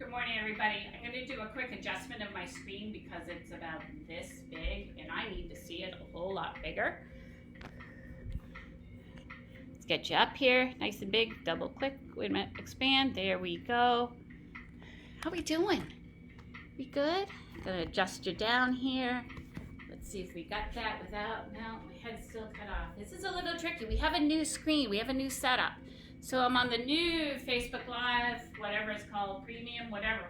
Good morning, everybody. I'm going to do a quick adjustment of my screen because it's about this big and I need to see it a whole lot bigger. Let's get you up here, nice and big. Double click, wait a minute, expand. There we go. How we doing? We good? I'm going to adjust you down here. Let's see if we got that without, no, my head's still cut off. This is a little tricky. We have a new screen, we have a new setup. So I'm on the new Facebook Live, whatever it's called, premium, whatever.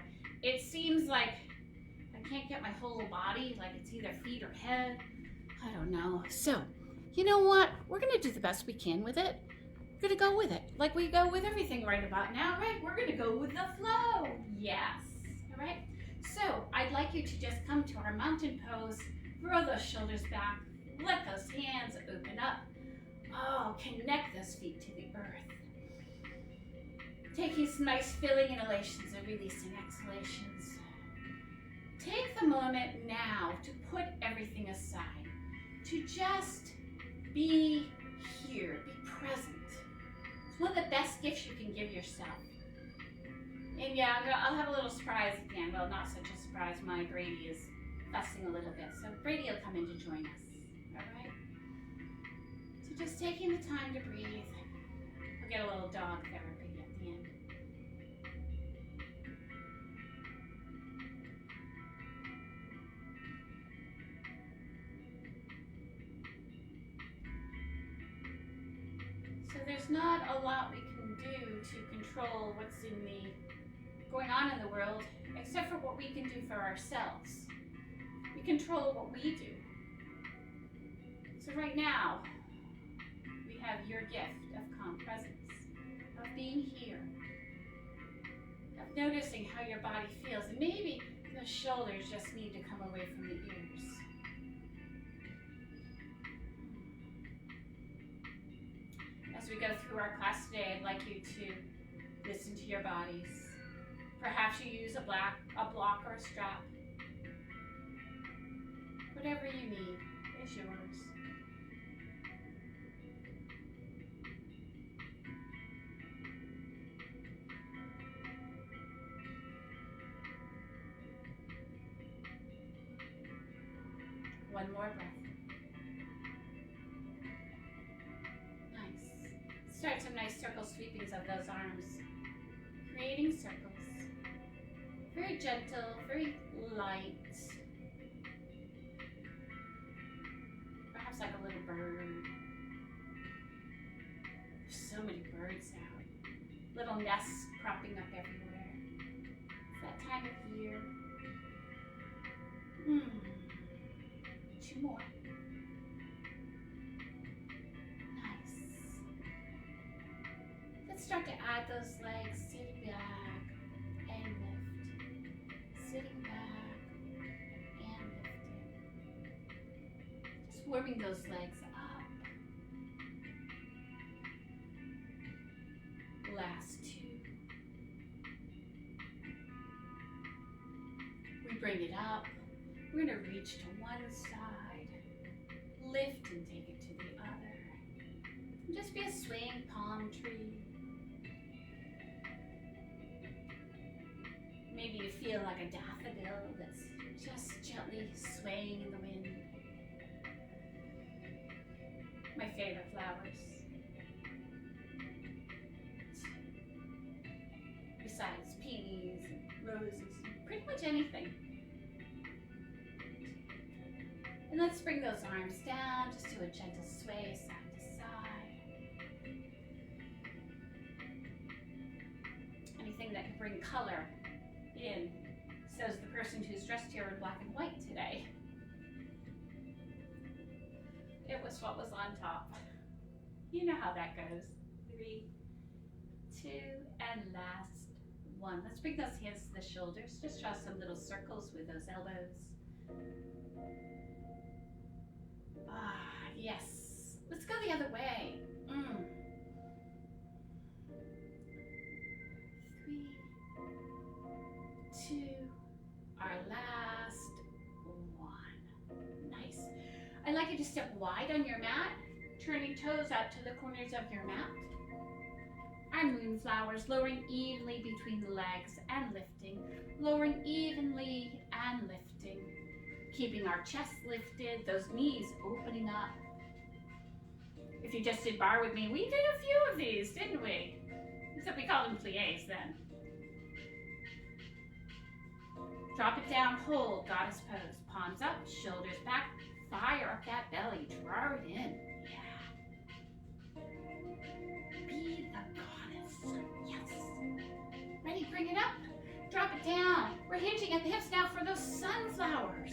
It seems like I can't get my whole body, like it's either feet or head. I don't know. So, you know what? We're gonna do the best we can with it. We're gonna go with it, like we go with everything right about now, right? We're gonna go with the flow. Yes, all right? So I'd like you to just come to our mountain pose, throw those shoulders back, let those hands open up. Oh, connect those feet to the earth. Taking some nice filling inhalations and releasing exhalations. Take the moment now to put everything aside, to just be here, be present. It's one of the best gifts you can give yourself. And yeah, I'll have a little surprise again. Well, not such a surprise. My Brady is fussing a little bit, so Brady will come in to join us. All right? So just taking the time to breathe. We'll get a little dog therapy at the end. So there's not a lot we can do to control what's going on in the world, except for what we can do for ourselves. We control what we do. So right now, we have your gift of calm presence, of being here, of noticing how your body feels. And maybe the shoulders just need to come away from the ears. As we go through our class today, I'd like you to listen to your bodies. Perhaps you use a block or a strap. Whatever you need is yours. One more breath. Nice. Start some nice circle sweepings of those arms. Creating circles. Very gentle, very light. Perhaps like a little bird. There's so many birds now. Little nests cropping up everywhere. It's that time of year. Two more. Nice. Let's start to add those legs. Sit back and lift. Sitting back and lifting. Just warming those legs up. Last two. We bring it up. We're going to reach to one side, lift and take it to the other. And just be a swaying palm tree. Maybe you feel like a daffodil that's just gently swaying in the wind. My favorite flowers. Besides peonies and roses, and pretty much anything. And let's bring those arms down, just do a gentle sway side to side. Anything that can bring color in, says the person who's dressed here in black and white today. It was what was on top. You know how that goes. 3, 2, and last 1. Let's bring those hands to the shoulders. Just draw some little circles with those elbows. Yes. Let's go the other way. 3, 2, our last 1. Nice. I'd like you to step wide on your mat, turning toes out to the corners of your mat. Our our moonflowers, lowering evenly between the legs and lifting, lowering evenly and lifting, keeping our chest lifted, those knees opening up. If you just did bar with me, we did a few of these, didn't we? Except we called them pliés then. Drop it down, hold, goddess pose. Palms up, shoulders back, fire up that belly, draw it in. Yeah. Be the goddess. Yes. Ready, bring it up. Drop it down. We're hinging at the hips now for those sunflowers.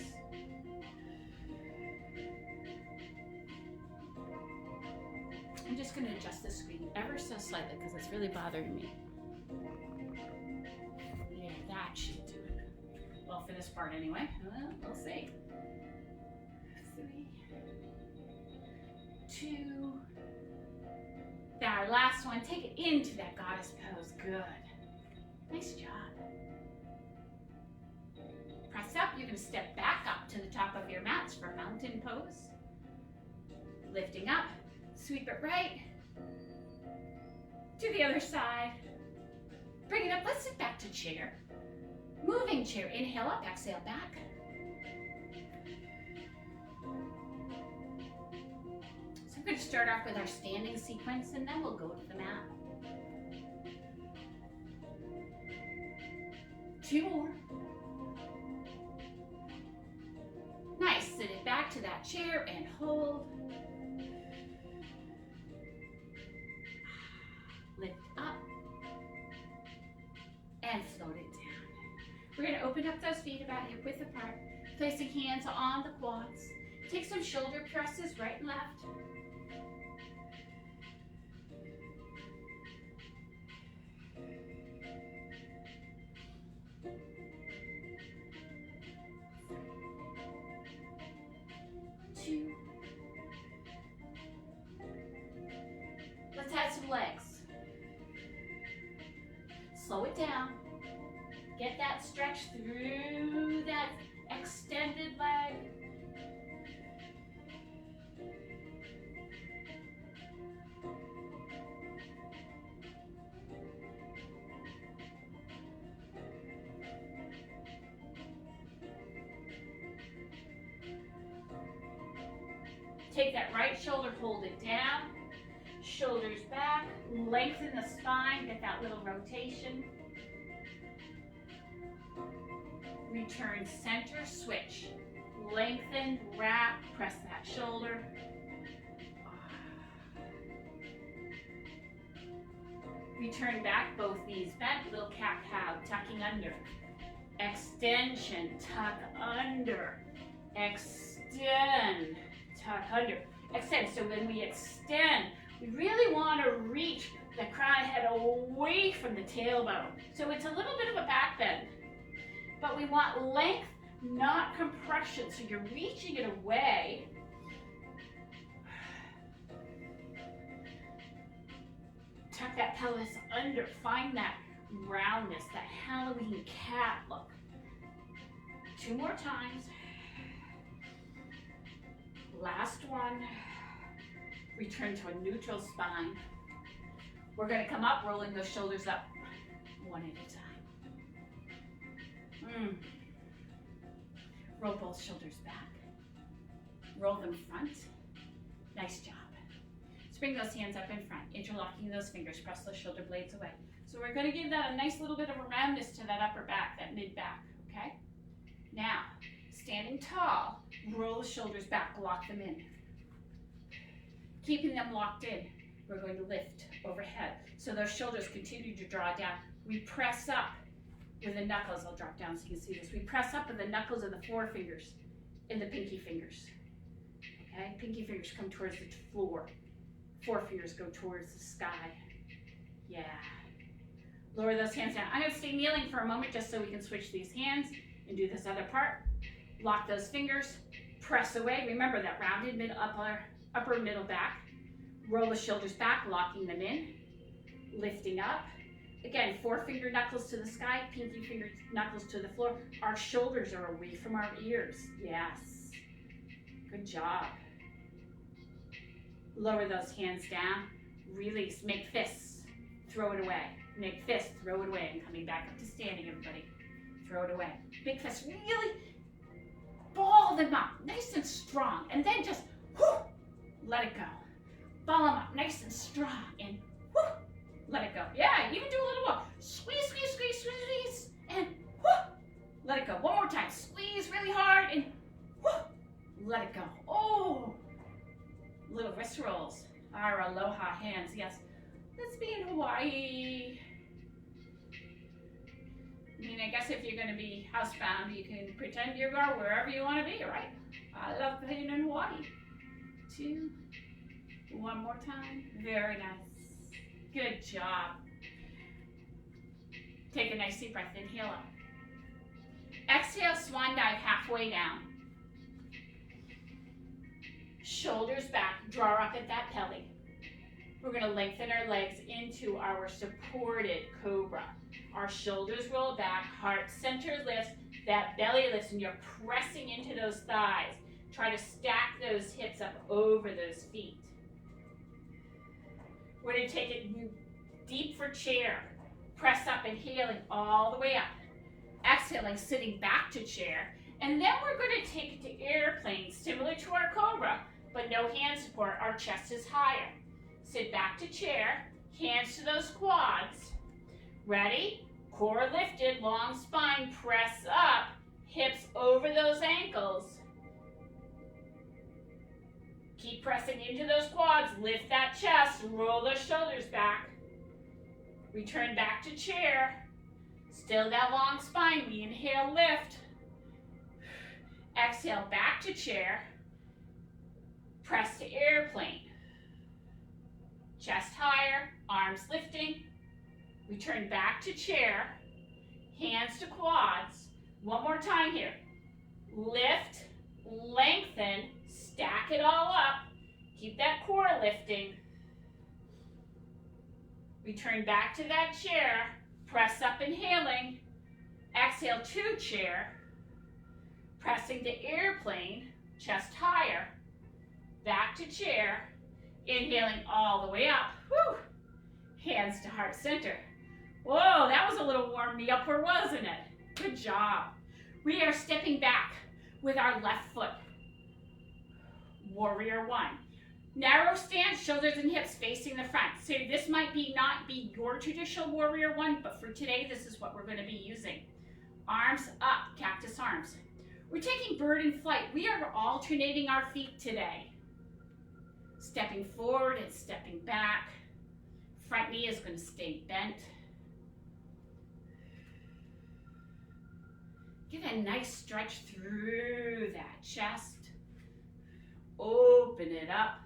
I'm just going to adjust the screen ever so slightly because it's really bothering me. Yeah, that should do it. Well, for this part anyway. We'll see. 3, 2. Our last one. Take it into that goddess pose. Good. Nice job. Press up. You're going to step back up to the top of your mats for mountain pose. Lifting up. Sweep it right to the other side. Bring it up. Let's sit back to chair. Moving chair. Inhale up, exhale back. So I'm going to start off with our standing sequence and then we'll go to the mat. 2 more. Nice. Sit it back to that chair and hold. Lift up and float it down. We're going to open up those feet about hip width apart, placing hands on the quads. Take some shoulder presses right and left. Two. Let's add some legs. Slow it down. Get that stretch through that extended leg. Take that right shoulder, hold it down. Shoulders back, lengthen the spine, get that little rotation. Return center, switch. Lengthen, wrap, press that shoulder. Return back, both knees bent, little cat-cow, tucking under. Extension, tuck under. Extend, tuck under. Extend, so when we extend, we really want to reach the crown head away from the tailbone. So it's a little bit of a back bend, but we want length, not compression. So you're reaching it away. Tuck that pelvis under, find that roundness, that Halloween cat look. 2 more times. Last one. Return to a neutral spine. We're going to come up, rolling those shoulders up one at a time. Roll both shoulders back. Roll them front. Nice job. So bring those hands up in front, interlocking those fingers. Press those shoulder blades away. So we're going to give that a nice little bit of a roundness to that upper back, that mid back, okay? Now, standing tall, roll the shoulders back, lock them in. Keeping them locked in, we're going to lift overhead. So those shoulders continue to draw down. We press up with the knuckles. I'll drop down so you can see this. We press up with the knuckles of the forefingers and the pinky fingers. Okay, pinky fingers come towards the floor. Forefingers go towards the sky. Yeah. Lower those hands down. I'm going to stay kneeling for a moment just so we can switch these hands and do this other part. Lock those fingers. Press away. Remember that rounded mid upper middle back. Roll the shoulders back, locking them in. Lifting up. Again, forefinger knuckles to the sky, pinky finger knuckles to the floor. Our shoulders are away from our ears. Yes. Good job. Lower those hands down. Release. Make fists. throw it away. Make fist, throw it away. And coming back up to standing, everybody. Throw it away. Big fist, really ball them up, nice and strong. And then just, whoo, let it go. Ball them up, nice and strong. And whoo, let it go. Yeah, even do a little more. Squeeze, squeeze, squeeze, squeeze. And whoo, let it go. One more time. Squeeze really hard and whoo, let it go. Oh, little wrist rolls. Our aloha hands, yes. Let's be in Hawaii. I mean, I guess if you're going to be housebound, you can pretend you are wherever you want to be, right? I love being in Hawaii. 2, 1 more time. Very nice. Good job. Take a nice deep breath. Inhale up. Exhale, swan dive halfway down. Shoulders back, draw up at that belly. We're going to lengthen our legs into our supported cobra. Our shoulders roll back, heart center lifts, that belly lifts, and you're pressing into those thighs. Try to stack those hips up over those feet. We're going to take it deep for chair. Press up, inhaling all the way up. Exhaling, sitting back to chair. And then we're going to take it to airplane, similar to our cobra, but no hand support. Our chest is higher. Sit back to chair, hands to those quads. Ready? Core lifted, long spine, press up, hips over those ankles. Keep pressing into those quads, lift that chest, roll those shoulders back. Return back to chair. Still that long spine, we inhale, lift. Exhale, back to chair. Press to airplane. Chest higher, arms lifting. Return back to chair. Hands to quads. One more time here. Lift, lengthen, stack it all up. Keep that core lifting. Return back to that chair. Press up, inhaling. Exhale to chair. Pressing to airplane, chest higher. Back to chair. Inhaling all the way up. Whew. Hands to heart center. Whoa, that was a little warm me upper, wasn't it? Good job. We are stepping back with our left foot. Warrior 1. Narrow stance, shoulders and hips facing the front. So this might not be your traditional warrior 1, but for today, this is what we're going to be using. Arms up, cactus arms. We're taking bird in flight. We are alternating our feet today. Stepping forward and stepping back. Front knee is going to stay bent. Get a nice stretch through that chest. Open it up.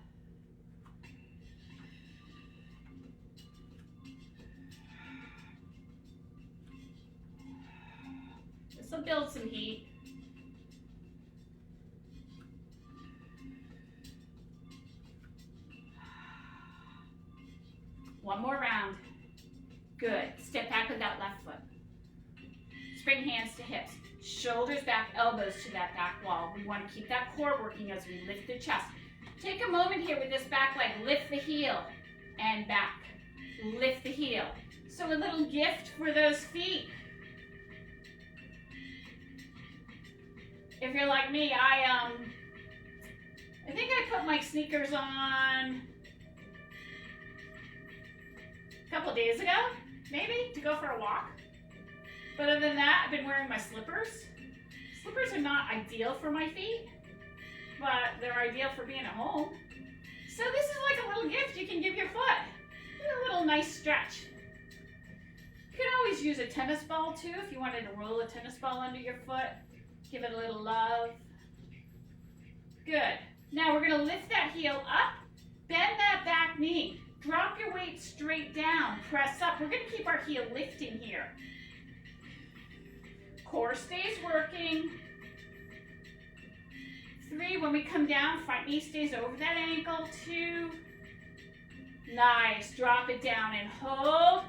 This will build some heat. One more round. Good. Step back with that left foot. Spring hands to hips. Shoulders back, elbows to that back wall. We want to keep that core working as we lift the chest. Take a moment here with this back leg. Lift the heel and back. Lift the heel. So a little gift for those feet. If you're like me, I think I put my sneakers on a couple days ago, maybe, to go for a walk. But other than that, I've been wearing my slippers. Slippers are not ideal for my feet, but they're ideal for being at home. So this is like a little gift you can give your foot. A little nice stretch. You can always use a tennis ball too if you wanted to roll a tennis ball under your foot. Give it a little love. Good. Now we're going to lift that heel up. Bend that back knee. Drop your weight straight down. Press up. We're going to keep our heel lifting here. Core stays working. 3, when we come down, front knee stays over that ankle. 2, nice. Drop it down and hold.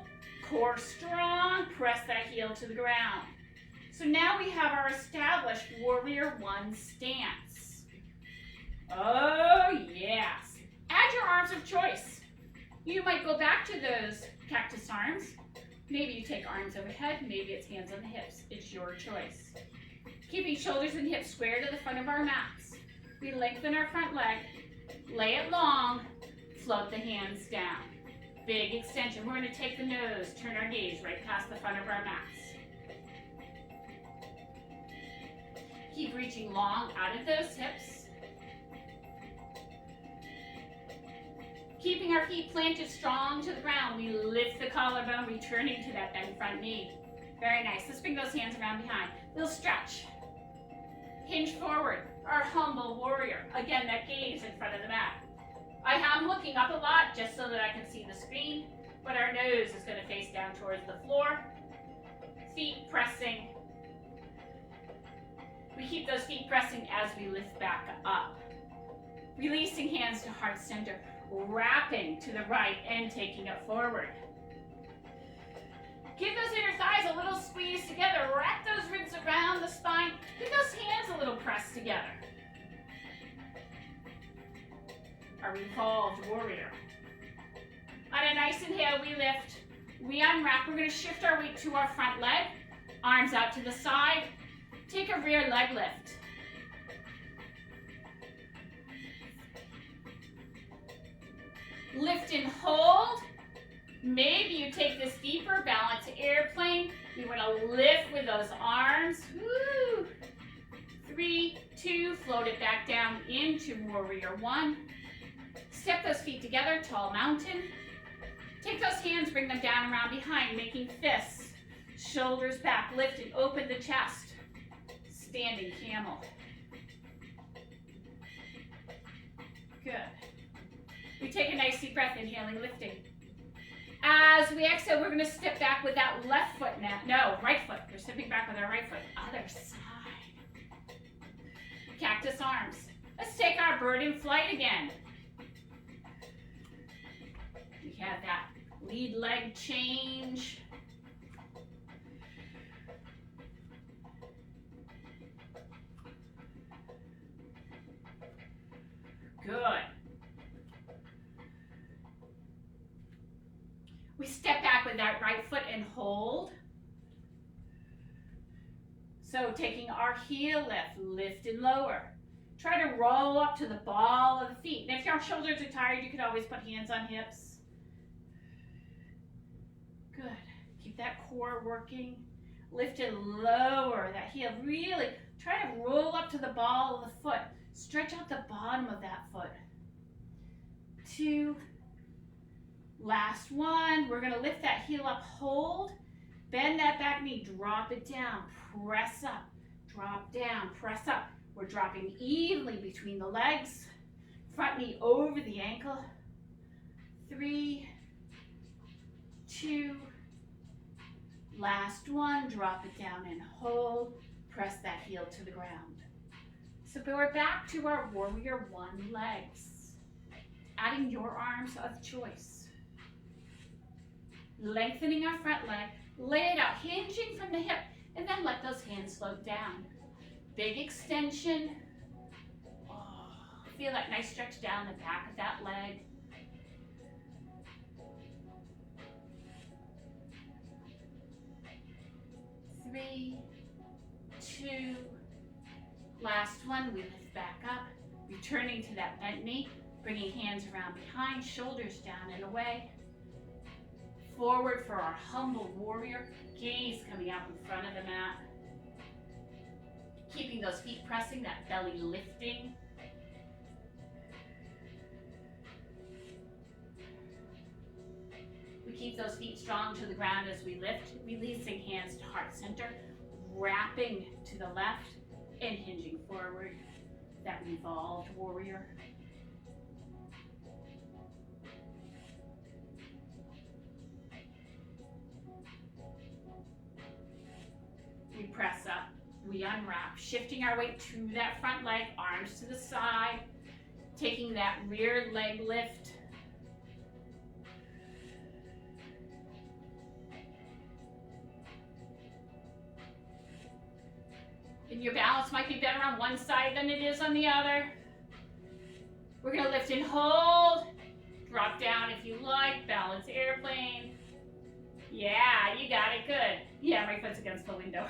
Core strong. Press that heel to the ground. So now we have our established Warrior 1 stance. Oh, yes. Add your arms of choice. You might go back to those Cactus arms. Maybe you take arms overhead, maybe it's hands on the hips. It's your choice. Keeping shoulders and hips square to the front of our mats. We lengthen our front leg, lay it long, float the hands down. Big extension. We're going to take the nose, turn our gaze right past the front of our mats. Keep reaching long out of those hips. Keeping our feet planted strong to the ground, we lift the collarbone, returning to that bent front knee. Very nice. Let's bring those hands around behind. Little stretch. Hinge forward, our humble warrior. Again, that gaze in front of the mat. I am looking up a lot just so that I can see the screen, but our nose is going to face down towards the floor. Feet pressing. We keep those feet pressing as we lift back up. Releasing hands to heart center, wrapping to the right and taking it forward. Give those inner thighs a little squeeze together. Wrap those ribs around the spine. Give those hands a little press together. Our revolved warrior. On a nice inhale, we lift. We unwrap. We're going to shift our weight to our front leg. Arms out to the side. Take a rear leg lift. Lift and hold. Maybe you take this deeper, balance airplane. We want to lift with those arms. Woo. 3, 2, float it back down into warrior 1. Step those feet together, tall mountain. Take those hands, bring them down around behind, making fists. Shoulders back, lift and open the chest. Standing camel. Good. We take a nice deep breath, inhaling, lifting. As we exhale, we're going to step back with that left foot now. No, right foot. We're stepping back with our right foot. Other side. Cactus arms. Let's take our bird in flight again. We have that lead leg change. Good. We step back with that right foot and hold. So taking our heel lift and lower. Try to roll up to the ball of the feet. And if your shoulders are tired, you can always put hands on hips. Good. Keep that core working. Lift and lower that heel. Really try to roll up to the ball of the foot. Stretch out the bottom of that foot. 2. Last one. We're going to lift that heel up, hold. Bend that back knee, drop it down, press up, drop down, press up. We're dropping evenly between the legs. Front knee over the ankle. 3, 2. Last one. Drop it down and hold. Press that heel to the ground. So we're back to our warrior 1 legs. Adding your arms of choice. Lengthening our front leg. Lay it out, hinging from the hip, and then let those hands float down. Big extension. Oh, feel that nice stretch down the back of that leg. Three, 2. Last one, we lift back up, returning to that bent knee, bringing hands around behind, shoulders down and away. Forward for our humble warrior, gaze coming out in front of the mat. Keeping those feet pressing, that belly lifting. We keep those feet strong to the ground as we lift, releasing hands to heart center, wrapping to the left and hinging forward, that revolved warrior. We press up, we unwrap, shifting our weight to that front leg, arms to the side, taking that rear leg lift. And your balance might be better on one side than it is on the other. We're going to lift and hold, drop down if you like, balance airplane. Yeah, you got it, good. Yeah, my foot's against the window.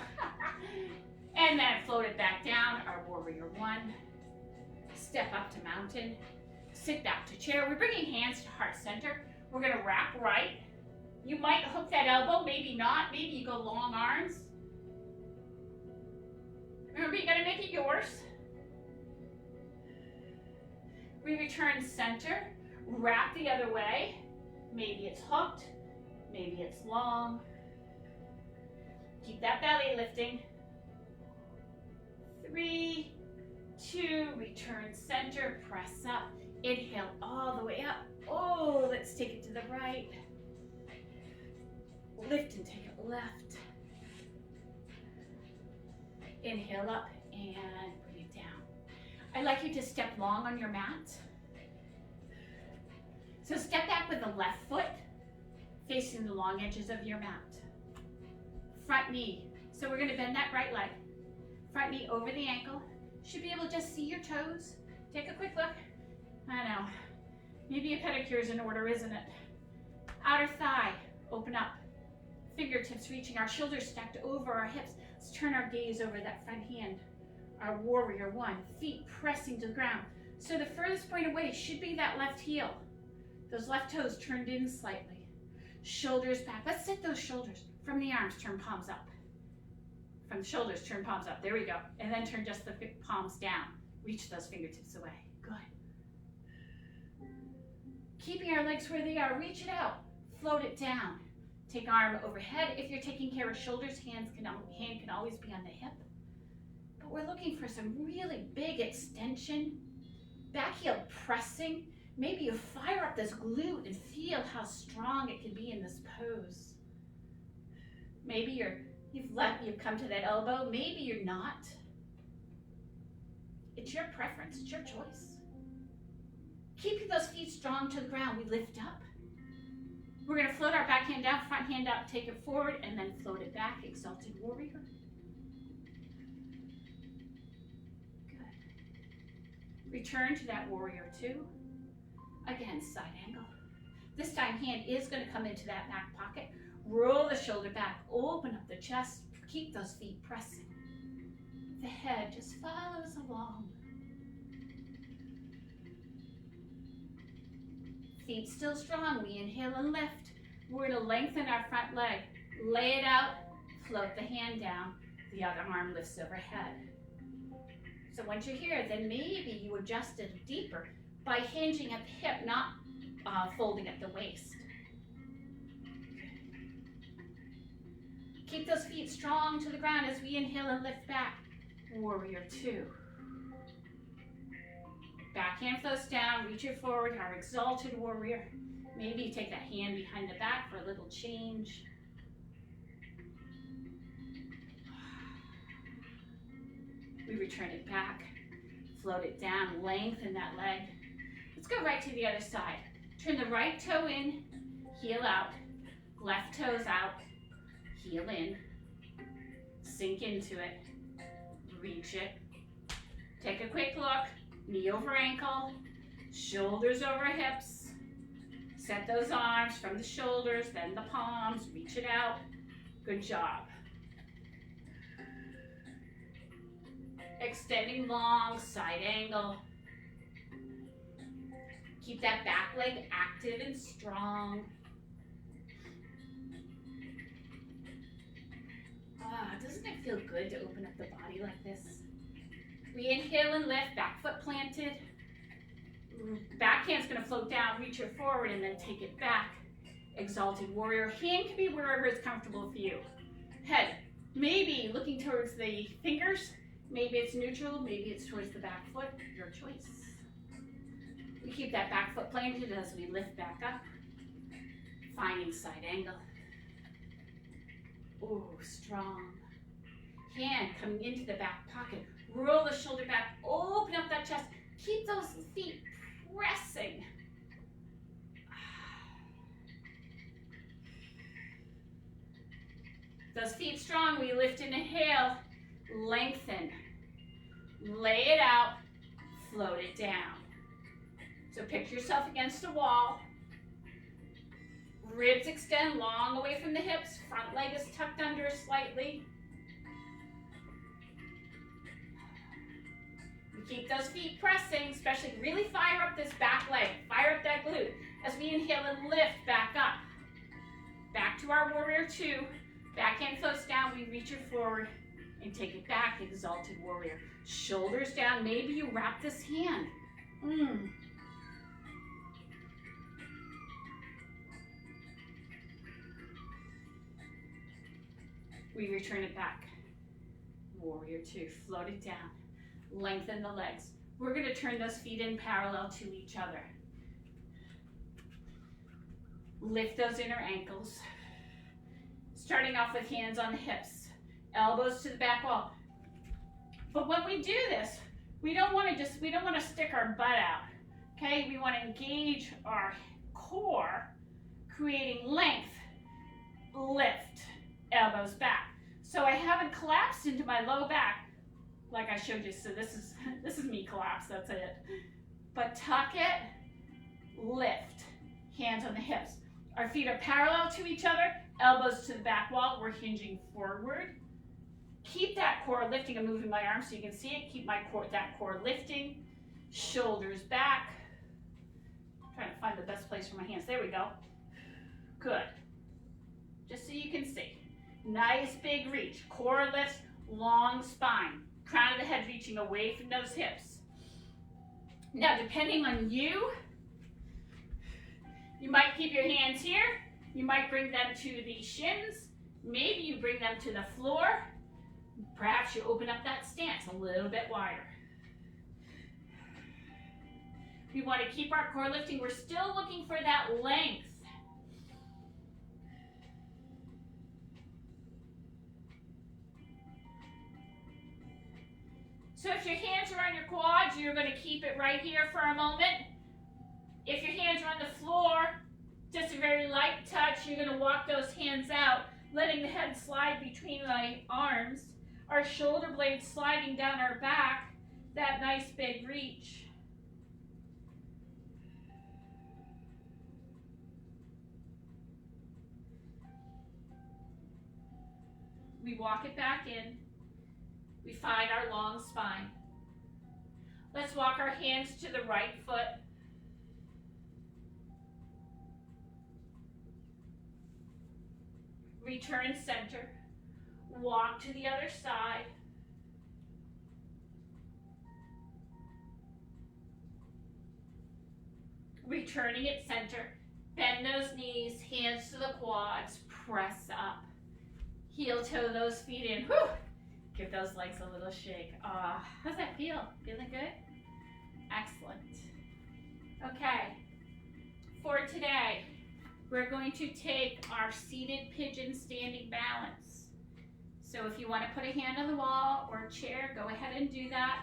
And then float it back down, our warrior one. Step up to mountain, sit back to chair. We're bringing hands to heart center. We're gonna wrap right. You might hook that elbow, maybe not. Maybe you go long arms. Remember, you gotta make it yours. We return center, wrap the other way. Maybe it's hooked, maybe it's long. Keep that belly lifting. 3, 2, return center, press up. Inhale all the way up. Oh, let's take it to the right. Lift and take it left. Inhale up and bring it down. I'd like you to step long on your mat. So step back with the left foot facing the long edges of your mat. Front knee. So we're going to bend that right leg. Front knee over the ankle. Should be able to just see your toes. Take a quick look. I know. Maybe a pedicure is in order, isn't it? Outer thigh. Open up. Fingertips reaching, our shoulders stacked over our hips. Let's turn our gaze over that front hand. Our warrior one. Feet pressing to the ground. So the furthest point away should be that left heel. Those left toes turned in slightly. Shoulders back. Let's set those shoulders. From the arms, turn palms up. From the shoulders, turn palms up. There we go. And then turn just the palms down. Reach those fingertips away. Good. Keeping our legs where they are. Reach it out. Float it down. Take arm overhead. If you're taking care of shoulders, hand can always be on the hip. But we're looking for some really big extension. Back heel pressing. Maybe you fire up this glute and feel how strong it can be in this pose. Maybe you've come to that elbow. Maybe you're not. It's your preference. It's your choice. Keeping those feet strong to the ground. We lift up. We're going to float our back hand down, front hand up, take it forward, and then float it back. Exalted warrior. Good. Return to that warrior two. Again, side angle. This time, hand is going to come into that back pocket. Roll the shoulder back, open up the chest, keep those feet pressing. The head just follows along. Feet still strong, we inhale and lift. We're going to lengthen our front leg. Lay it out, float the hand down, the other arm lifts overhead. So once you're here, then maybe you adjust it deeper by hinging at the hip, not folding at the waist. Keep those feet strong to the ground as we inhale and lift back. Warrior two. Back hand floats down, reach it forward, our exalted warrior. Maybe you take that hand behind the back for a little change. We return it back, float it down, lengthen that leg. Let's go right to the other side. Turn the right toe in, heel out, left toes out, heel in, sink into it, reach it. Take a quick look, knee over ankle, shoulders over hips. Set those arms from the shoulders, then the palms, reach it out. Good job. Extending long, side angle. Keep that back leg active and strong. Doesn't it feel good to open up the body like this? We inhale and lift, back foot planted. Back hand's gonna float down, reach it forward, and then take it back. Exalted warrior. Hand can be wherever it's comfortable for you. Head, maybe looking towards the fingers. Maybe it's neutral, maybe it's towards the back foot. Your choice. We keep that back foot planted as we lift back up. Finding side angle. Ooh, strong. Hand coming into the back pocket. Roll the shoulder back, open up that chest. Keep those feet pressing. Those feet strong, we lift and inhale, lengthen. Lay it out, float it down. So picture yourself against a wall. Ribs extend long away from the hips. Front leg is tucked under slightly. Keep those feet pressing, especially really fire up this back leg. Fire up that glute. As we inhale and lift back up. Back to our warrior two. Backhand floats down, we reach it forward and take it back, exalted warrior. Shoulders down, maybe you wrap this hand. We return it back. Warrior two, float it down. Lengthen the legs. We're going to turn those feet in parallel to each other. Lift those inner ankles. Starting off with hands on the hips. Elbows to the back wall. But when we do this, we don't want to stick our butt out. Okay? We want to engage our core, creating length. Lift. Elbows back. So I haven't collapsed into my low back like I showed you. So this is me collapsed, that's it. But tuck it, lift, hands on the hips. Our feet are parallel to each other, elbows to the back wall, we're hinging forward. Keep that core lifting. I'm moving my arms so you can see it. Keep that core lifting, shoulders back. I'm trying to find the best place for my hands. There we go. Good. Just so you can see. Nice big reach, core lifts, long spine. Crown of the head reaching away from those hips. Now, depending on you, you might keep your hands here. You might bring them to the shins. Maybe you bring them to the floor. Perhaps you open up that stance a little bit wider. We want to keep our core lifting. We're still looking for that length. So if your hands are on your quads, you're going to keep it right here for a moment. If your hands are on the floor, just a very light touch, you're going to walk those hands out, letting the head slide between my arms, our shoulder blades sliding down our back, that nice big reach. We walk it back in. We find our long spine. Let's walk our hands to the right foot. Return center. Walk to the other side. Returning at center. Bend those knees, hands to the quads, press up. Heel toe those feet in. Whew. Give those legs a little shake. How's that feel? Feeling good? Excellent. Okay, for today, we're going to take our seated pigeon standing balance. So if you want to put a hand on the wall or a chair, go ahead and do that.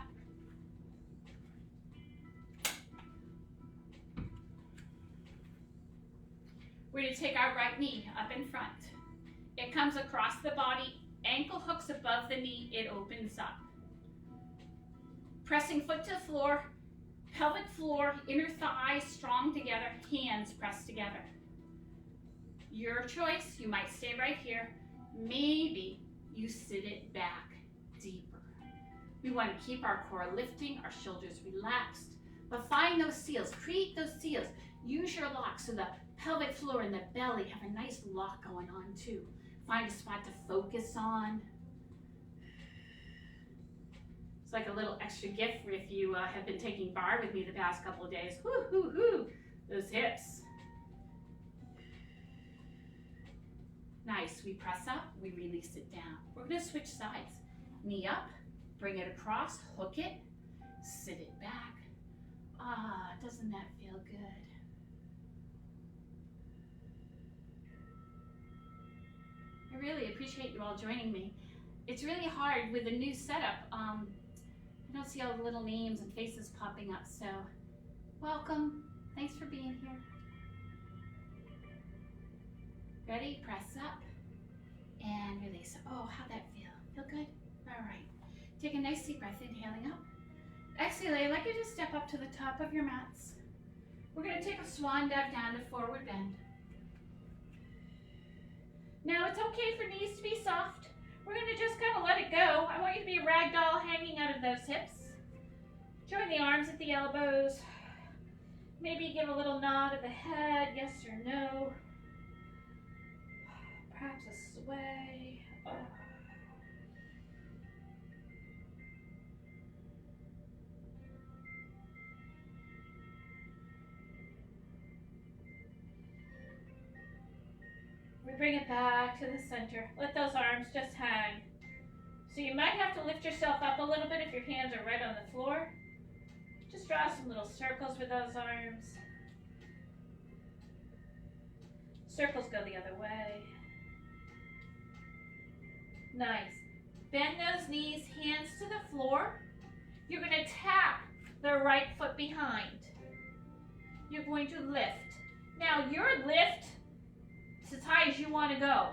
We're going to take our right knee up in front. It comes across the body. Ankle hooks above the knee, it opens up. Pressing foot to the floor, pelvic floor, inner thighs strong together, hands pressed together. Your choice, you might stay right here. Maybe you sit it back deeper. We want to keep our core lifting, our shoulders relaxed, but find those seals, create those seals. Use your lock so the pelvic floor and the belly have a nice lock going on too. Find a spot to focus on. It's like a little extra gift if you have been taking bar with me the past couple of days. Whoo, hoo, hoo. Those hips. Nice. We press up, we release it down. We're going to switch sides. Knee up, bring it across, hook it, sit it back. Doesn't that feel good? I really appreciate you all joining me. It's really hard with a new setup. I don't see all the little names and faces popping up, so welcome. Thanks for being here. Ready? Press up and release. Oh, how'd that feel? Feel good? All right. Take a nice deep breath, inhaling up. Exhaling, I'd like you to step up to the top of your mats. We're going to take a swan dive down to forward bend. Now it's okay for knees to be soft. We're going to just kind of let it go. I want you to be a rag doll hanging out of those hips. Join the arms at the elbows. Maybe give a little nod of the head, yes or no. Perhaps a sway. Oh. We bring it back to the center. Let those arms just hang. So you might have to lift yourself up a little bit if your hands are right on the floor. Just draw some little circles with those arms. Circles go the other way. Nice. Bend those knees, hands to the floor. You're going to tap the right foot behind. You're going to lift. Now your lift is as high as you want to go.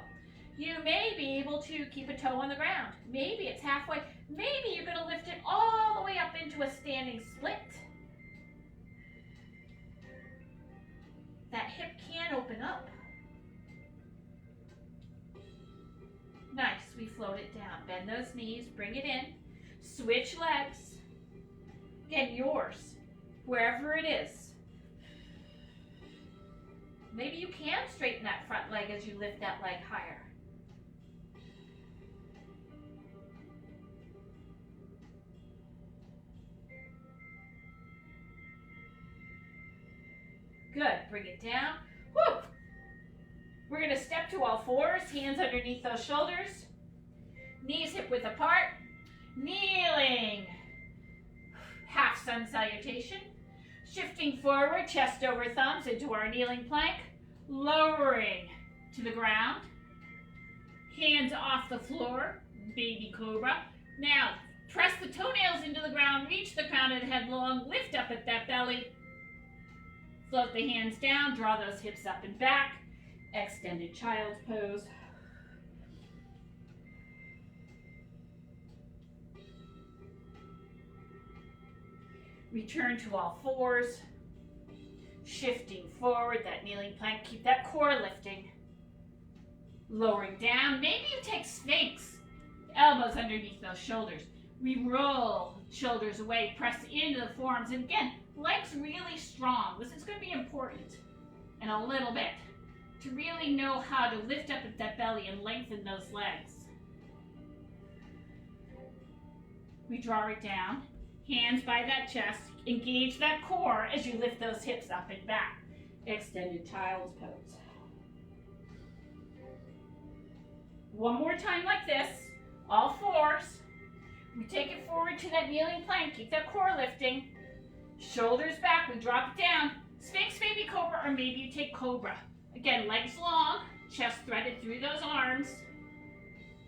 You may be able to keep a toe on the ground. Maybe it's halfway. Maybe you're going to lift it all the way up into a standing split. That hip can open up. Nice, we float it down. Bend those knees, bring it in. Switch legs. Again, yours, wherever it is. Maybe you can straighten that front leg as you lift that leg higher. Good, bring it down. Woo! We're going to step to all fours, hands underneath those shoulders, knees hip width apart, kneeling, half sun salutation, shifting forward, chest over thumbs into our kneeling plank, lowering to the ground, hands off the floor, baby cobra. Now, press the toenails into the ground, reach the crown of the head long, lift up at that belly, float the hands down, draw those hips up and back, extended child's pose. Return to all fours, shifting forward, that kneeling plank, keep that core lifting. Lowering down, maybe you take Sphinx, elbows underneath those shoulders. We roll shoulders away, press into the forearms, and again, legs really strong. This is going to be important in a little bit to really know how to lift up at that belly and lengthen those legs. We draw it down, hands by that chest, engage that core as you lift those hips up and back. Extended child's pose. One more time like this, all fours. We take it forward to that kneeling plank, keep that core lifting. Shoulders back, we drop it down. Sphinx, baby cobra, or maybe you take cobra. Again, legs long, chest threaded through those arms.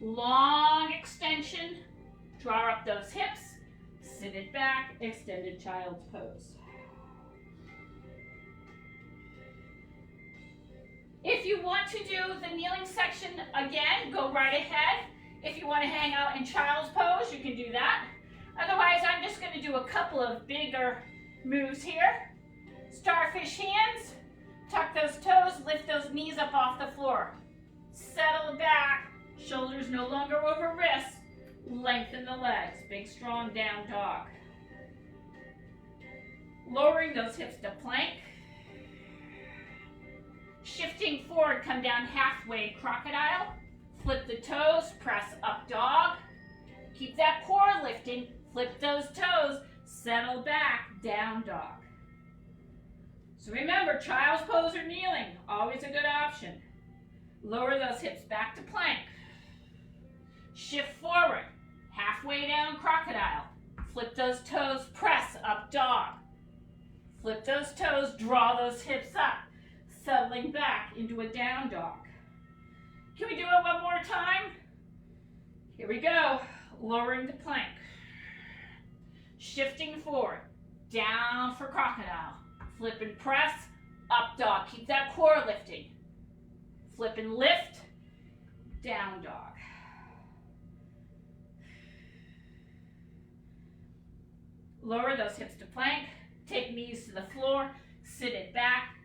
Long extension, draw up those hips, sit it back, extended child's pose. If you want to do the kneeling section again, go right ahead. If you want to hang out in child's pose, you can do that. Otherwise, I'm just going to do a couple of bigger moves here. Starfish hands, tuck those toes, lift those knees up off the floor. Settle back, shoulders no longer over wrists. Lengthen the legs, big strong down dog. Lowering those hips to plank. Shifting forward, come down halfway, crocodile. Flip the toes, press up dog. Keep that core lifting, flip those toes, settle back, down dog. So remember, child's pose or kneeling, always a good option. Lower those hips back to plank. Shift forward, halfway down crocodile. Flip those toes, press up dog. Flip those toes, draw those hips up, settling back into a down dog. Can we do it one more time? Here we go. Lowering to plank. Shifting forward. Down for crocodile. Flip and press. Up dog. Keep that core lifting. Flip and lift. Down dog. Lower those hips to plank. Take knees to the floor. Sit it back.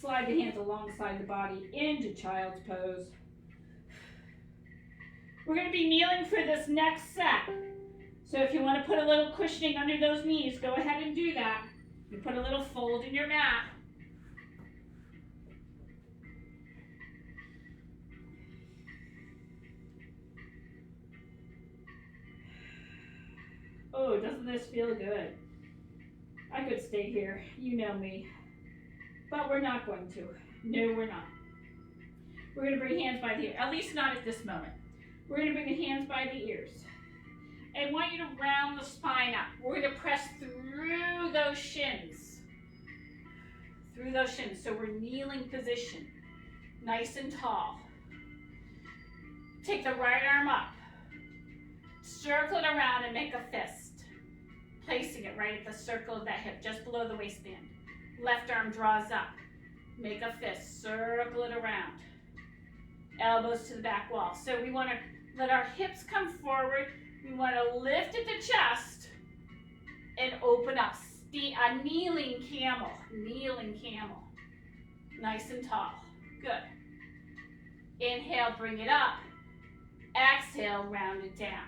Slide the hands alongside the body into child's pose. We're going to be kneeling for this next set. So if you want to put a little cushioning under those knees, go ahead and do that. You put a little fold in your mat. Oh, doesn't this feel good? I could stay here. You know me. But we're not going to. No, we're not. We're going to bring hands by the ear. At least not at this moment. We're going to bring the hands by the ears. I want you to round the spine up. We're going to press through those shins. Through those shins. So we're kneeling position. Nice and tall. Take the right arm up. Circle it around and make a fist. Placing it right at the circle of that hip, just below the waistband. Left arm draws up. Make a fist. Circle it around. Elbows to the back wall. So we want to let our hips come forward. We want to lift at the chest and open up. A kneeling camel. Kneeling camel. Nice and tall. Good. Inhale, bring it up. Exhale, round it down.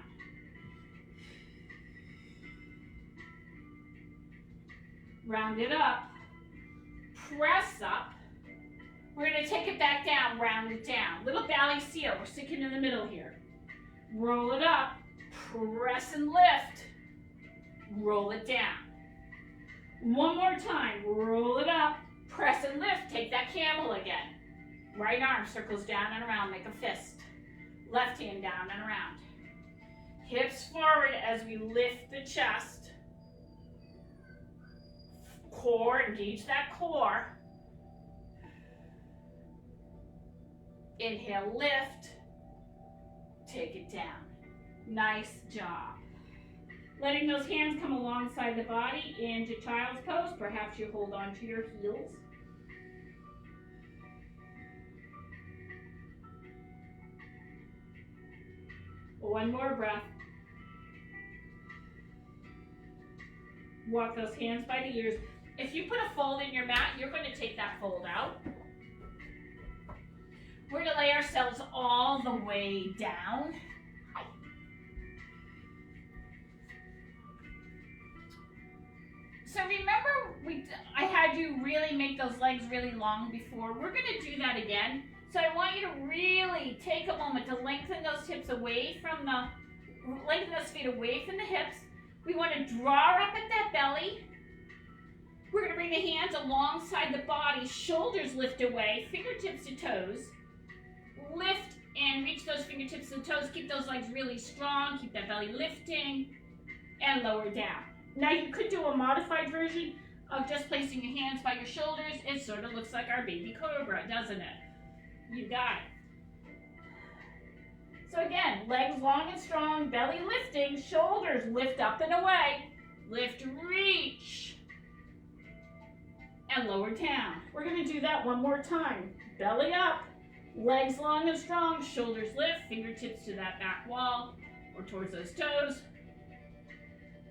Round it up. Press up. We're going to take it back down, round it down. Little belly seal. We're sticking in the middle here. Roll it up. Press and lift. Roll it down. One more time. Roll it up. Press and lift. Take that camel again. Right arm circles down and around. Make a fist. Left hand down and around. Hips forward as we lift the chest. Core, engage that core. Inhale, lift. Take it down. Nice job. Letting those hands come alongside the body into child's pose. Perhaps you hold on to your heels. One more breath. Walk those hands by the ears. If you put a fold in your mat, you're going to take that fold out. We're going to lay ourselves all the way down. So remember, I had you really make those legs really long before. We're going to do that again. So I want you to really take a moment to lengthen those hips away from lengthen those feet away from the hips. We want to draw up at that belly. We're going to bring the hands alongside the body, shoulders lift away, fingertips to toes. Lift and reach those fingertips to toes. Keep those legs really strong. Keep that belly lifting and lower down. Now you could do a modified version of just placing your hands by your shoulders. It sort of looks like our baby cobra, doesn't it? You got it. So again, legs long and strong, belly lifting, shoulders lift up and away. Lift, reach, and lower down. We're going to do that one more time. Belly up, legs long and strong, shoulders lift, fingertips to that back wall or towards those toes,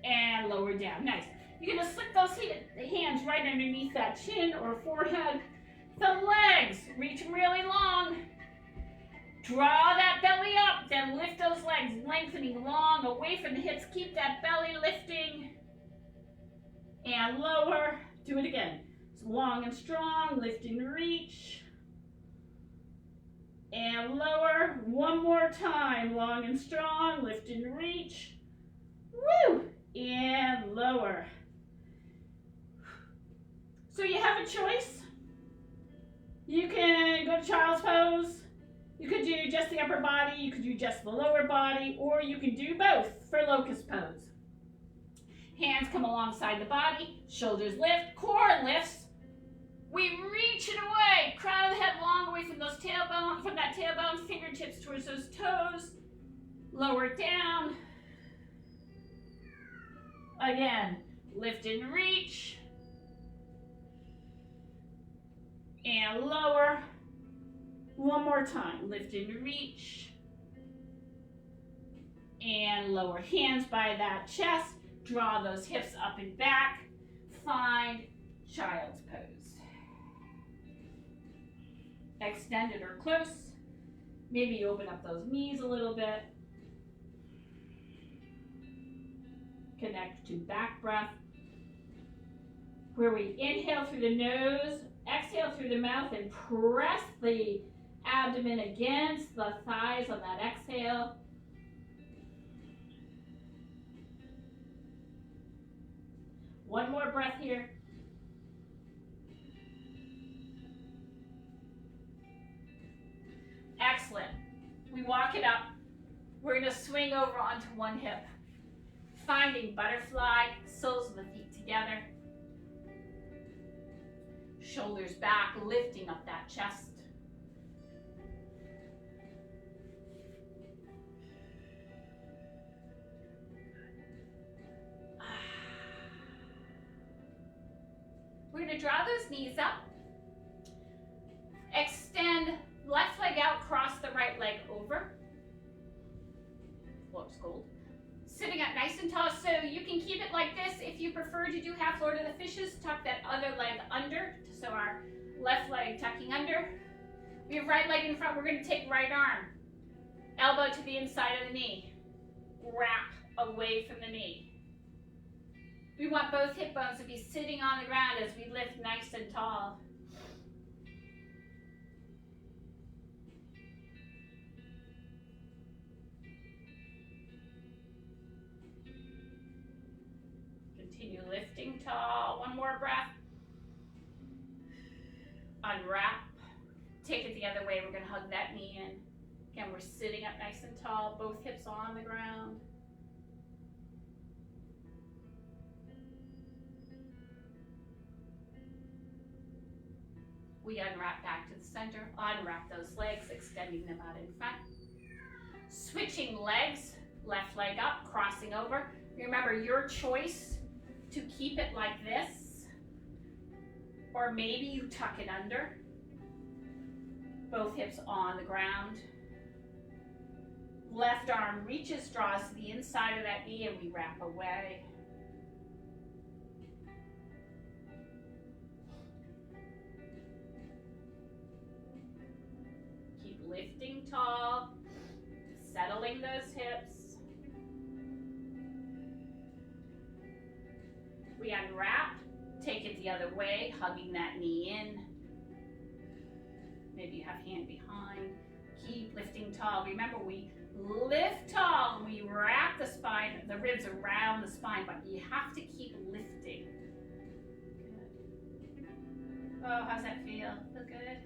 and lower down. Nice. You're going to slip those hands right underneath that chin or forehead. The legs reach really long. Draw that belly up, then lift those legs, lengthening long away from the hips. Keep that belly lifting and lower. Do it again. So long and strong, lift and reach and lower. One more time, long and strong, lift and reach. Woo! And lower. So you have a choice. You can go to child's pose. You could do just the upper body, you could do just the lower body, or you can do both for locust pose. Hands come alongside the body, shoulders lift, core lifts. We reach it away, crown of the head long away from those tailbone, from that tailbone, fingertips towards those toes. Lower it down. Again, lift and reach. And lower. One more time, lift and reach. And lower. Hands by that chest. Draw those hips up and back. Find child's pose. extended or close. Maybe you open up those knees a little bit. Connect to back breath, where we inhale through the nose, exhale through the mouth, and press the abdomen against the thighs on that exhale. One more breath here. Excellent. We walk it up. We're going to swing over onto one hip, finding butterfly, soles of the feet together. Shoulders back, lifting up that chest. We're going to draw those knees up. Extend left leg out, cross the right leg over. Looks cold. Sitting up nice and tall, so you can keep it like this. If you prefer to do half Lord of the Fishes, tuck that other leg under, so our left leg tucking under. We have right leg in front. We're going to take right arm, elbow to the inside of the knee, wrap away from the knee. We want both hip bones to be sitting on the ground as we lift nice and tall. Continue lifting tall. One more breath. Unwrap. Take it the other way. We're going to hug that knee in. Again, we're sitting up nice and tall, both hips on the ground. We unwrap back to the center, unwrap those legs, extending them out in front. Switching legs, left leg up, crossing over. Remember, your choice to keep it like this, or maybe you tuck it under. Both hips on the ground. Left arm reaches, draws to the inside of that knee, and we wrap away. Lifting tall, settling those hips. We unwrap, take it the other way, hugging that knee in. Maybe you have hand behind. Keep lifting tall. Remember, we lift tall, we wrap the spine, the ribs around the spine, but you have to keep lifting. Good. Oh, how's that feel? Feel good?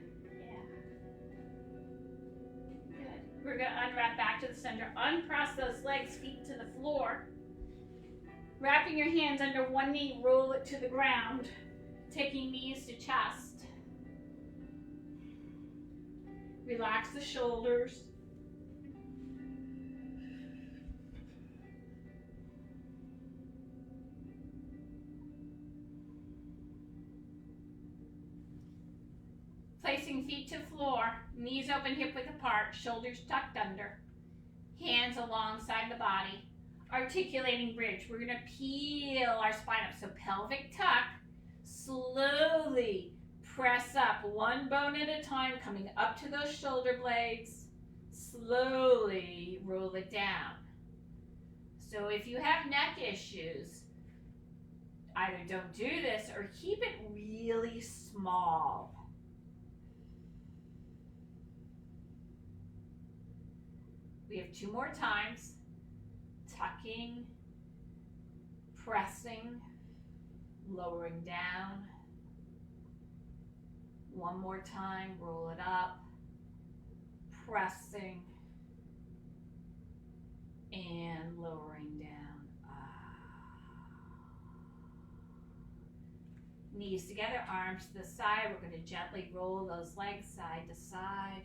We're going to unwrap back to the center, uncross those legs, feet to the floor. Wrapping your hands under one knee, roll it to the ground, taking knees to chest. Relax the shoulders. Placing feet to floor, knees open, hip width apart, shoulders tucked under, hands alongside the body, articulating bridge. We're going to peel our spine up, so pelvic tuck, slowly press up, one bone at a time, coming up to those shoulder blades, slowly roll it down. So if you have neck issues, either don't do this or keep it really small. We have 2 more times. Tucking, pressing, lowering down. 1 more time, roll it up, pressing, and lowering down. Knees together, arms to the side. We're going to gently roll those legs side to side.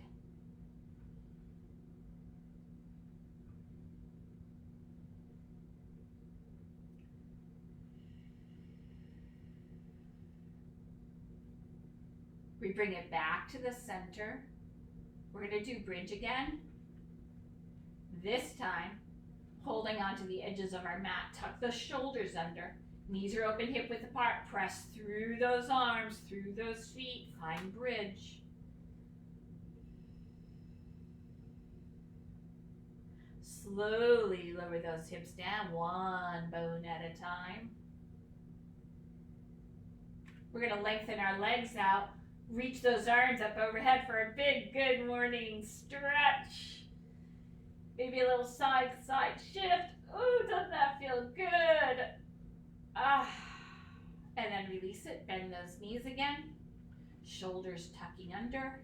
We bring it back to the center. We're going to do bridge again. This time, holding onto the edges of our mat, tuck the shoulders under. Knees are open, hip width apart. Press through those arms, through those feet. Find bridge. slowly lower those hips down, one bone at a time. We're going to lengthen our legs out. Reach those arms up overhead for a big good morning stretch. Maybe a little side to side shift. Ooh, doesn't that feel good? And then release it. Bend those knees again. Shoulders tucking under.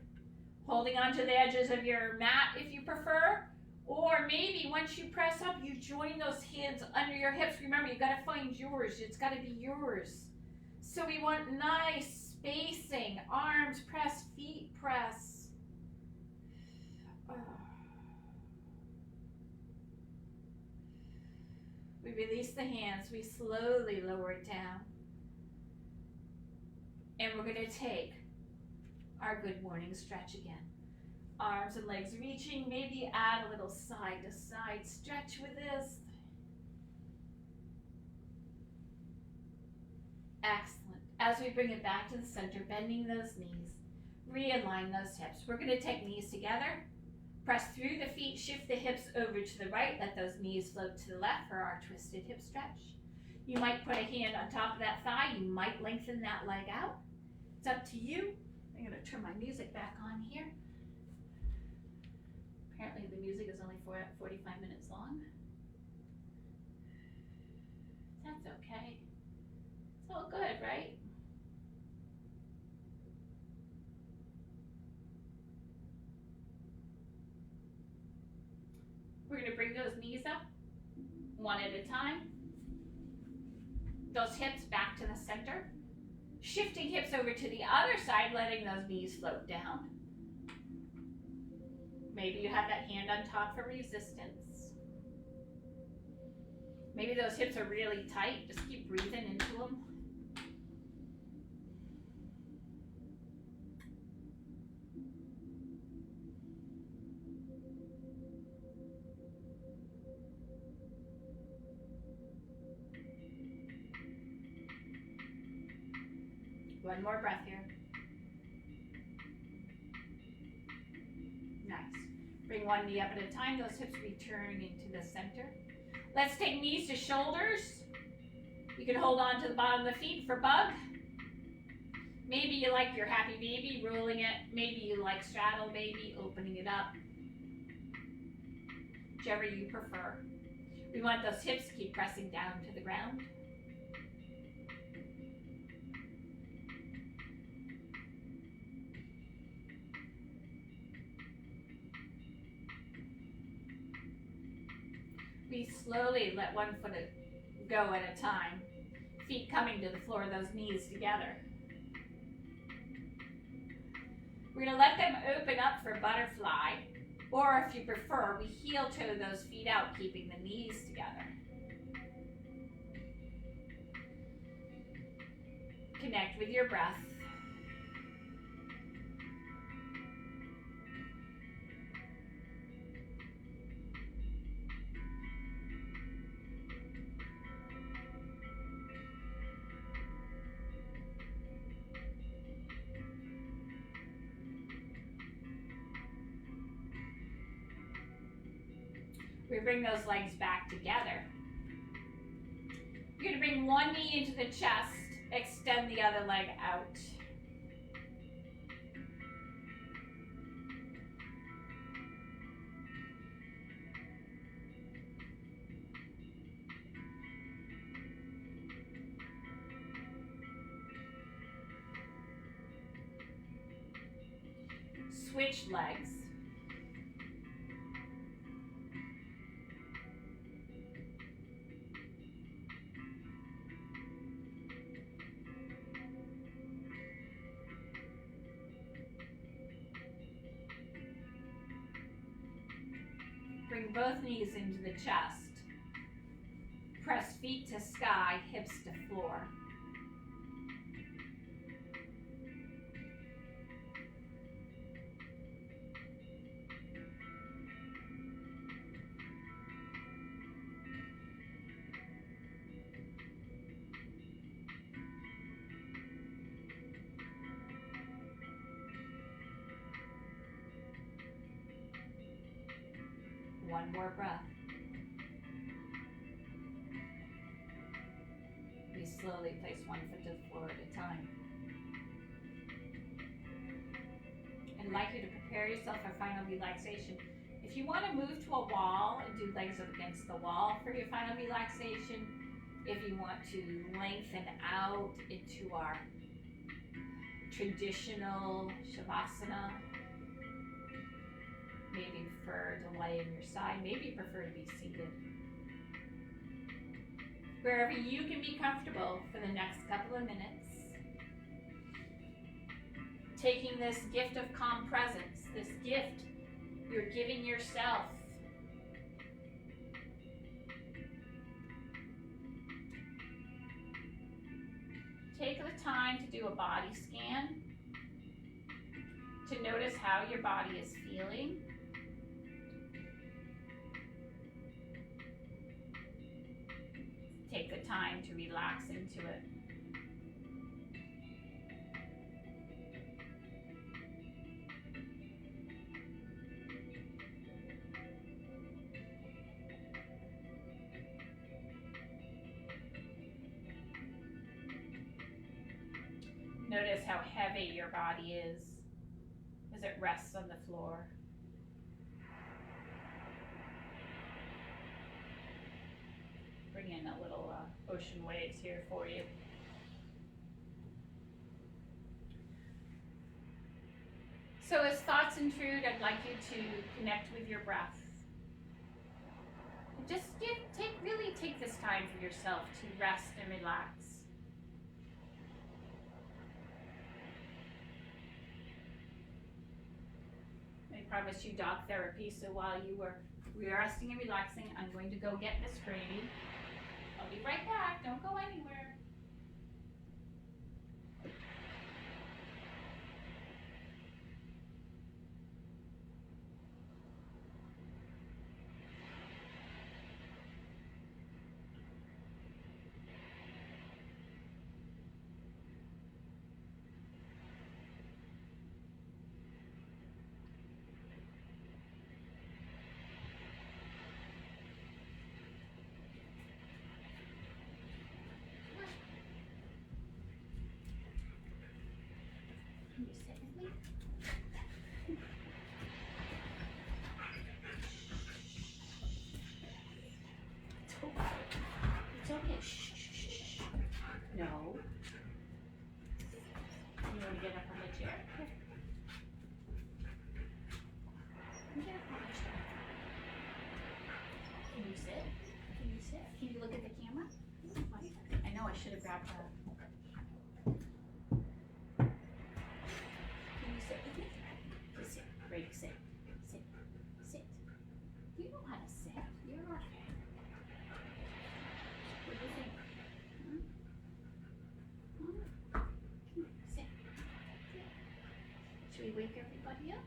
Holding onto the edges of your mat if you prefer. Or maybe once you press up, you join those hands under your hips. Remember, you've got to find yours. It's got to be yours. So we want nice spacing. Arms press, feet press. We release the hands. We slowly lower it down. And we're going to take our good morning stretch again. Arms and legs reaching. Maybe add a little side to side stretch with this. Excellent. As we bring it back to the center, bending those knees, realign those hips. We're going to take knees together, press through the feet, shift the hips over to the right, let those knees float to the left for our twisted hip stretch. You might put a hand on top of that thigh. You might lengthen that leg out. It's up to you. I'm going to turn my music back on here. Apparently the music is only 45 minutes long. That's okay. It's all good, right? We're going to bring those knees up one at a time. Those hips back to the center. Shifting hips over to the other side, letting those knees float down. Maybe you have that hand on top for resistance. Maybe those hips are really tight. Just keep breathing into them. One more breath here. Nice. Bring one knee up at a time. Those hips return into the center. Let's take knees to shoulders. You can hold on to the bottom of the feet for bug. Maybe you like your happy baby, rolling it. Maybe you like straddle baby, opening it up. Whichever you prefer. We want those hips to keep pressing down to the ground. We slowly let one foot go at a time. Feet coming to the floor, those knees together. We're going to let them open up for butterfly. Or if you prefer, we heel toe those feet out, keeping the knees together. Connect with your breath. We bring those legs back together. You're going to bring one knee into the chest, extend the other leg out. Switch legs. Bring both knees into the chest. Press feet to sky, hips to floor. One more breath. you slowly place one foot to the floor at a time. And I'd like you to prepare yourself for final relaxation. If you want to move to a wall and do legs up against the wall for your final relaxation, if you want to lengthen out into our traditional Shavasana, maybe you prefer to lay on your side, maybe you prefer to be seated. Wherever you can be comfortable for the next couple of minutes. Taking this gift of calm presence, this gift you're giving yourself. Take the time to do a body scan, to notice how your body is feeling. Take the time to relax into it. Notice how heavy your body is as it rests on the floor. Bring in a little ocean waves here for you. So as thoughts intrude, I'd like you to connect with your breath. And just really take this time for yourself to rest and relax. I promised you dog therapy, so while you were resting and relaxing, I'm going to go get Miss Brady. I'll be right back. Don't go anywhere. Can you sit with me? It's okay. It's okay. Shh, shh, shh, shh. No. You want to get up on the chair? Here. You get up on the chair. Can you sit? Can you sit? Can you look at the camera? I know I should have grabbed that. Brady, sit, sit, sit. You know how to sit. You're okay. What do you think? Sit. Sit. Should we wake everybody up?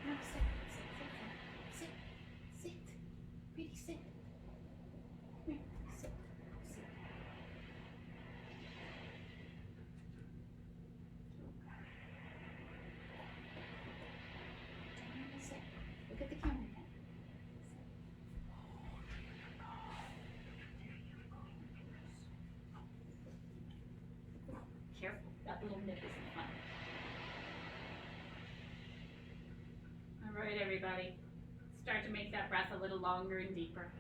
No, sit, sit, sit, sit, sit. Brady, sit. Come here, sit, sit. Sit. Look at the camera again. Careful, that little nip isn't fun. All right, everybody. Start to make that breath a little longer and deeper.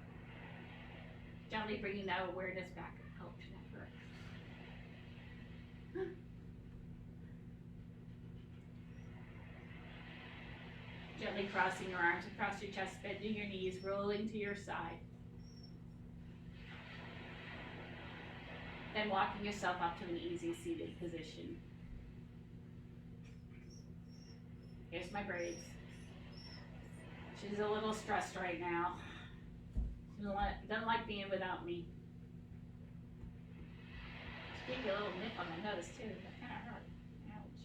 Gently bringing that awareness back out to that breath. Gently crossing your arms across your chest, bending your knees, rolling to your side. Then walking yourself up to an easy seated position. Here's my braids. She's a little stressed right now. She doesn't like being without me. She gave you a little nip on the nose too. That kind of hurt. Ouch.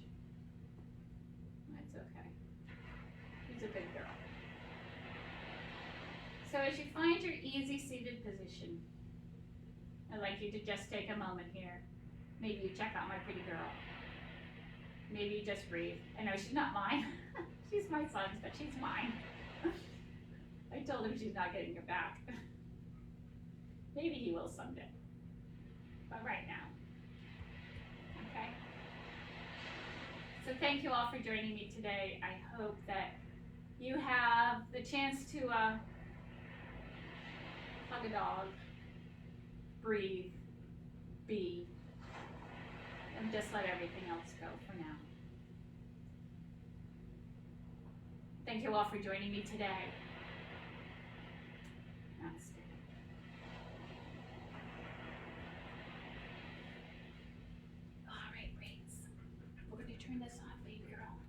That's okay. She's a good girl. So as you find your easy seated position, I'd like you to just take a moment here. Maybe you check out my pretty girl. Maybe you just breathe. I know she's not mine. She's my son's, but she's mine. I told him she's not getting her back. Maybe he will someday. But right now. Okay? So thank you all for joining me today. I hope that you have the chance to hug a dog, breathe, be, and just let everything else go for now. Thank you all for joining me today. Namaste. All right, Brady. We're going to turn this on, baby girl.